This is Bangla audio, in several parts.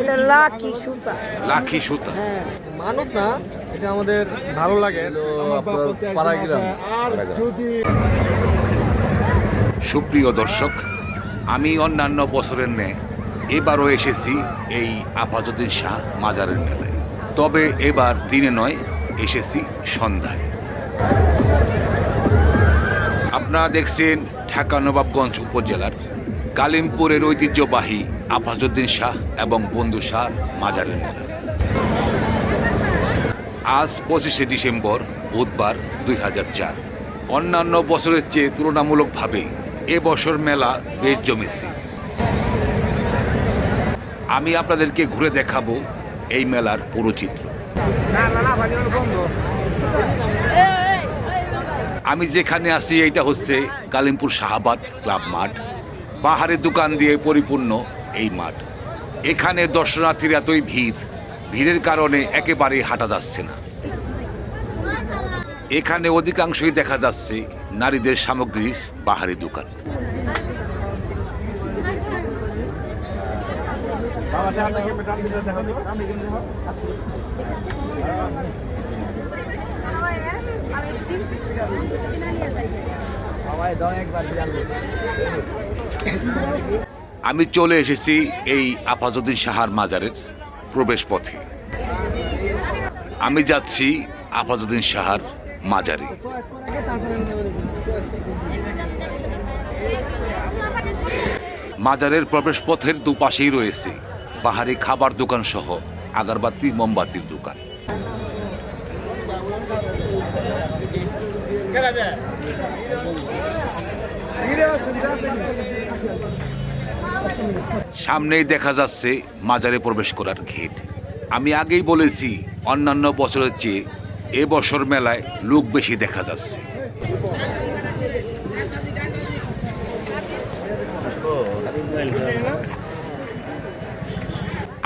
এটা লাকি সুতা। লাকি সুতা। হ্যাঁ, মানত না, এটা আমাদের ভালো লাগে। তো আপনার পাড়া গ্রাম। সুপ্রিয় দর্শক, আমি অন্যান্য বছরের ন্যায় এবারও এসেছি এই আফাজউদ্দিন শাহ মাজারের মেলায়। তবে এবার দিনে নয়, এসেছি সন্ধ্যায়। আপনারা দেখছেন ঢাকা নবাবগঞ্জ উপজেলার কালিমপুরের ঐতিহ্যবাহী আফাজউদ্দিন শাহ এবং বন্ধু শাহ মাজারের মেলা। আজ 25শে ডিসেম্বর, বুধবার 2004। অন্যান্য বছরের চেয়ে তুলনামূলকভাবে এবছর মেলা বেশ জমেছে। আমি আপনাদেরকে ঘুরে দেখাবো এই মেলার পুরো চিত্র। আমি যেখানে আছি এইটা হচ্ছে কালিমপুর শাহাবাদ ক্লাব মাঠ। পাহাড়ের দোকান দিয়ে পরিপূর্ণ এই মাঠ। এখানে দর্শনার্থীর এতই ভিড়ের কারণে একেবারেই হাঁটা যাচ্ছে না। এখানে অধিকাংশই দেখা যাচ্ছে নারীদের সামগ্রীর বাহারি দোকান। আমি চলে এসেছি এই আফাজউদ্দিন শাহর মাজারের প্রবেশ পথে। আমি যাচ্ছি আফাজউদ্দিন শাহর মাজারে। মাজারের প্রবেশ পথের দুপাশেই রয়েছে পাহাড়ি খাবার দোকান সহ আগরবাতি মোমবাতির দোকান। সামনেই দেখা যাচ্ছে মাজারে প্রবেশ করার গেট। আমি আগেই বলেছি, অন্যান্য বছরের চেয়ে এবছর মেলায় লোক বেশি দেখা যাচ্ছে।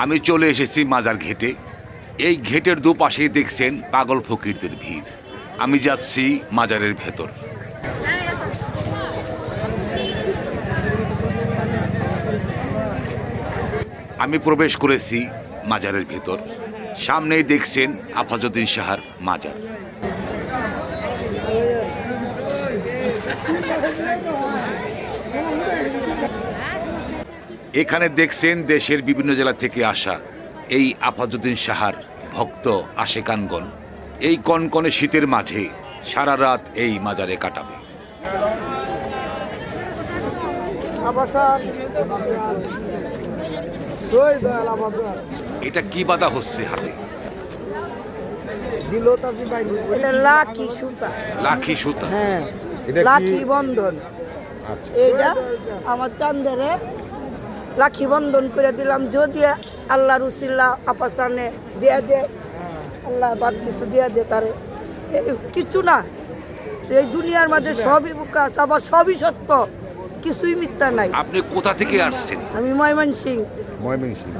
আমি চলে এসেছি মাজার ঘেটে। এই ঘেটের দুপাশেই দেখছেন পাগল ফকিরদের ভিড়। আমি যাচ্ছি মাজারের ভেতর। আমি প্রবেশ করেছি মাজারের ভেতর। সামনেই দেখছেন আফাজউদ্দিন শাহর মাজার। এখানে দেখছেন দেশের বিভিন্ন জেলা থেকে আসা এই আফাজউদ্দিন শাহর ভক্ত আশেকানগণ এই কনকনে শীতের মাঝে সারা রাত এই মাজারে কাটাবে। এটা কি বাধা হচ্ছে হাতে? এটা লাকি সুতা। লাকি সুতা। হ্যাঁ, লাকি বন্ধন। এইটা আমার চান্দারে লাকি বন্ধন করে দিলাম। যদি আল্লাহর উসিলা আপাসানে দিয়ে দে, আল্লাহ বাদ কিছু দিয়ে দে তারে। কিছু না, এই দুনিয়ার মাঝে সবই বুকাস, আবার সবই সত্য, কিছুই মিথ্যা নাই। আপনি কোথা থেকে আসছেন? আমি ময়মনসিং।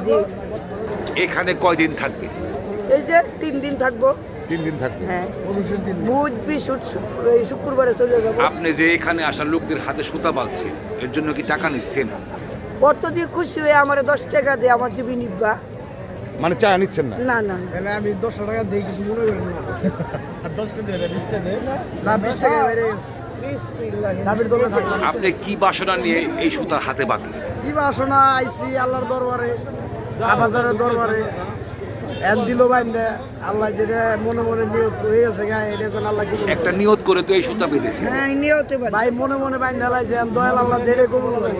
জি। এখানে কয়দিন থাকবে? এই যে 3 দিন থাকবো। 3 দিন থাকবে। হ্যাঁ, বুধ শুক্রবারে চলে যাবো। আপনি যে এখানে আসা লোকদের হাতে সুতা বাঁধছেন, এর জন্য কি টাকা নিচ্ছেন? কত যে খুশি হয়ে আমার 10 টাকা দিয়ে আমার জীবী নিবা। মানে চা নিচ্ছেন না? না না, আমি 10 টাকা দিয়ে কিছু মনে করি না। 10 টাকা দিয়ে 20 টাকা দিয়ে না, 20 টাকা বেড়ে গেছে। আপনি কি বাসনা নিয়ে এই সুতা হাতে বাঁধলেন? কি বাসনা আইছি আল্লাহর দরবারে, আবাজারের দরবারে। এক দিল বাইন্দে আল্লাহ যেটা মনে মনে নিয়ত হয়ে গেছে গায়ে, এটা যেন আল্লাহ কি একটা নিয়ত করে তো এই সুতা বেঁধেছে। হ্যাঁ, নিয়তে পারে। ভাই মনে মনে বাইন্দে লাইছে দয়াল আল্লাহ যেটা কবুল করে,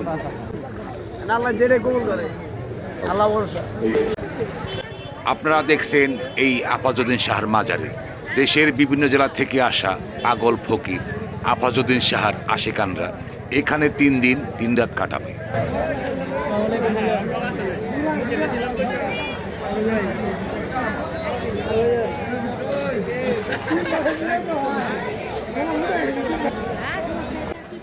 আল্লাহ যেটা কবুল করে, আল্লাহ ভরসা। আপনারা দেখছেন এই আফাজউদ্দিন শাহর মাজারে দেশের বিভিন্ন জেলা থেকে আসা পাগল ফকির আফাজউদ্দিন শাহর আশেকানরা এখানে 3 দিন 3 রাত কাটাবে।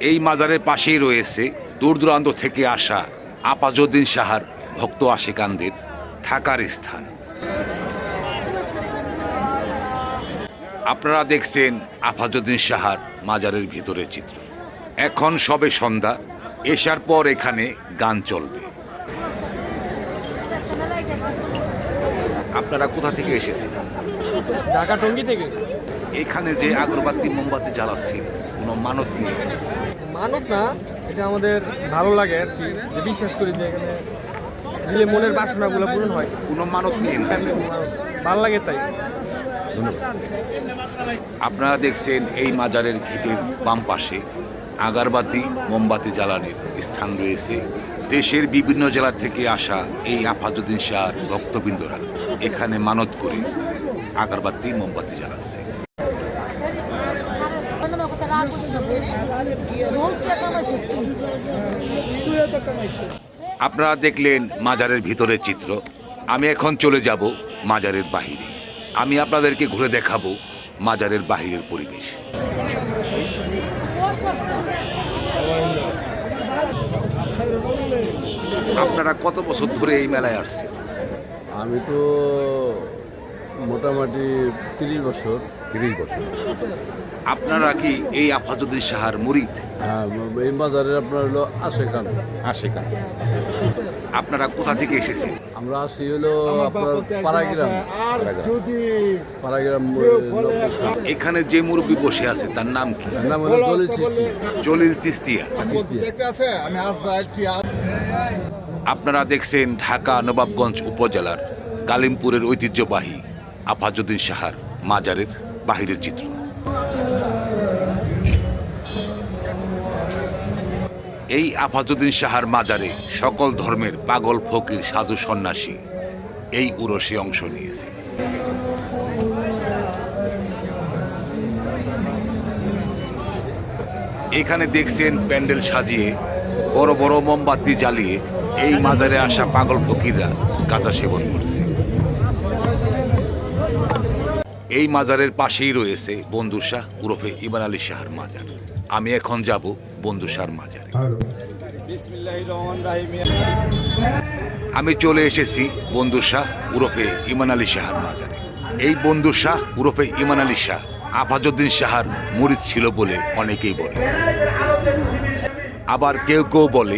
এই মাজারের পাশেই রয়েছে দূর দূরান্ত থেকে আসা আফাজউদ্দিন শাহর ভক্ত আশেকানদের থাকার স্থান। আপনারা দেখছেন আফাজউদ্দিন শাহর মাজারের ভিতরের চিত্র। এখন সবে সন্ধ্যা, এশার পর এখানে গান চলবে। আপনারা কোথা থেকে এসেছেন? ঢাকা টঙ্গী থেকে। এখানে যে আগরবাতি মোমবাতি জ্বালাচ্ছেন কোনো মানত নিয়ে? মানত না, এটা আমাদের ভালো লাগে আর কি, যে বিশ্বাস করি যে এখানে দিলে মনের বাসনাগুলো পূরণ হয়। কোনো মানত নিয়ে ভালো লাগে তাই। আপনারা দেখছেন এই মাজারের ঘিটের বাম পাশে আগরবাতি মোমবাতি জ্বালানোর স্থান রয়েছে। দেশের বিভিন্ন জেলা থেকে আসা এই আফাজউদ্দিন শাহর ভক্তবৃন্দরা এখানে মানত করে আগরবাতি মোমবাতি জ্বালাচ্ছে। আপনারা দেখলেন মাজারের ভিতরের চিত্র। আমি এখন চলে যাব মাজারের বাহিরে। আমি আপনাদেরকে ঘুরে দেখাবো মাজারের বাহিরের পরিবেশ। আপনারা কত বছর ধরে এই মেলায় আসছেন? আমি তো মোটামুটি 30 বছর। 30 বছর। আপনারা কি এই আফাজউদ্দিন শাহর মুরিদ? হ্যাঁ, এই বাজারে আপনার হলো আশেকান। আশেকান। আপনারা কোথা থেকে এসেছেন? আমরা আসি হলো আপনার পাড়াগ্রাম। পাড়াগ্রাম এখানে যে মুরব্বী বসে আছে তার নাম কি? এর নাম হলো দলিল চিশতি। জলিল চিস্তিয়া। চিশতিয়া। আপনারা দেখছেন ঢাকা নবাবগঞ্জ উপজেলার কালিমপুরের ঐতিহ্যবাহী আফাজউদ্দিন শাহর মাজারের বাহিরের চিত্র। এই আফাজউদ্দিন শাহর মাজারে সকল ধর্মের পাগল ফকির সাধু সন্ন্যাসী এই উরসে অংশ নিয়েছে। এখানে দেখছেন প্যান্ডেল সাজিয়ে বড় বড় মোমবাতি জ্বালিয়ে এই মাজারে আসা পাগল ফকিররা গাঁজা সেবন করছে। এই মাজারের পাশেই রয়েছে বন্ধু শাহ ওরফে ইমান আলী শাহর মাজার। আমি এখন যাব বন্ধু শাহর মাজারে। আমি চলে এসেছি বন্ধু শাহ ওরফে ইমান আলী শাহর মাজারে। এই বন্ধু শাহ ওরফে ইমান আলী শাহ আফাজউদ্দিন শাহর মুরিদ ছিল বলে অনেকেই বলে। আবার কেউ কেউ বলে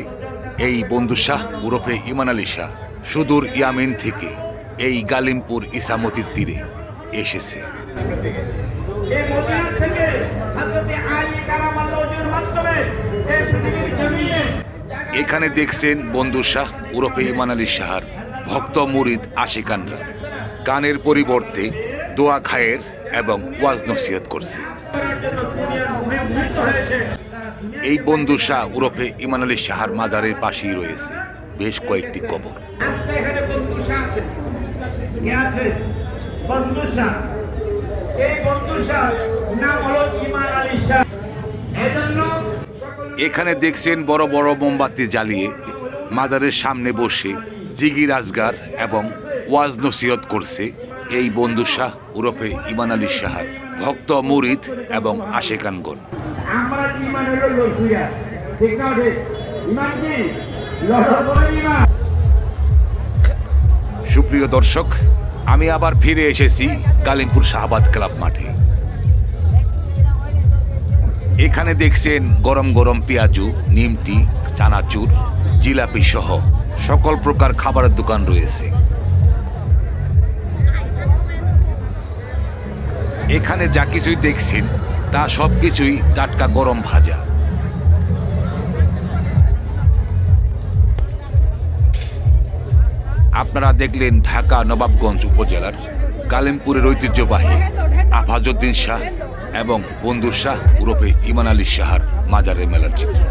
এই বন্ধু শাহ ওরফে ইমান আলী শাহ সুদূর ইয়ামেন থেকে এই গালিমপুর ইসামতির তীরে এসেছে। এখানে দেখছেন বন্ধু শাহ ওরফে ইমান আলী শাহর ভক্ত মুরিদ আশিকানরা গানের পরিবর্তে দোয়া খায়ের এবং ওয়াজ নসিহত করছে। এই বন্ধু শাহ ওরফে ইমান আলী শাহর মাজারের পাশেই রয়েছে বেশ কয়েকটি কবর। এখানে দেখছেন বড় বড় মোমবাতি জ্বালিয়ে মাজারের সামনে বসে জিগির আজগার এবং ওয়াজ নসিহত করছে এই বন্ধু শাহ ওরফে ইমান আলী শাহর ভক্ত মুরিদ এবং আশেকানগণ। সুপ্রিয় দর্শক, আমি আবার ফিরে এসেছি কালিমপুর শাহবাদ ক্লাব মাঠে। এখানে দেখছেন গরম গরম পেঁয়াজু, নিমটি, চানাচুর, জিলাপি সহ সকল প্রকার খাবারের দোকান রয়েছে। এখানে যা কিছুই দেখছেন তা সব কিছুই টাটকা গরম ভাজা। আপনারা দেখলেন ঢাকা নবাবগঞ্জ উপজেলার কালিমপুরের ঐতিহ্যবাহী আফাজউদ্দিন শাহ এবং বন্ধু শাহ ওরফে ইমান আলী শাহর মাজারের মেলার চিত্র।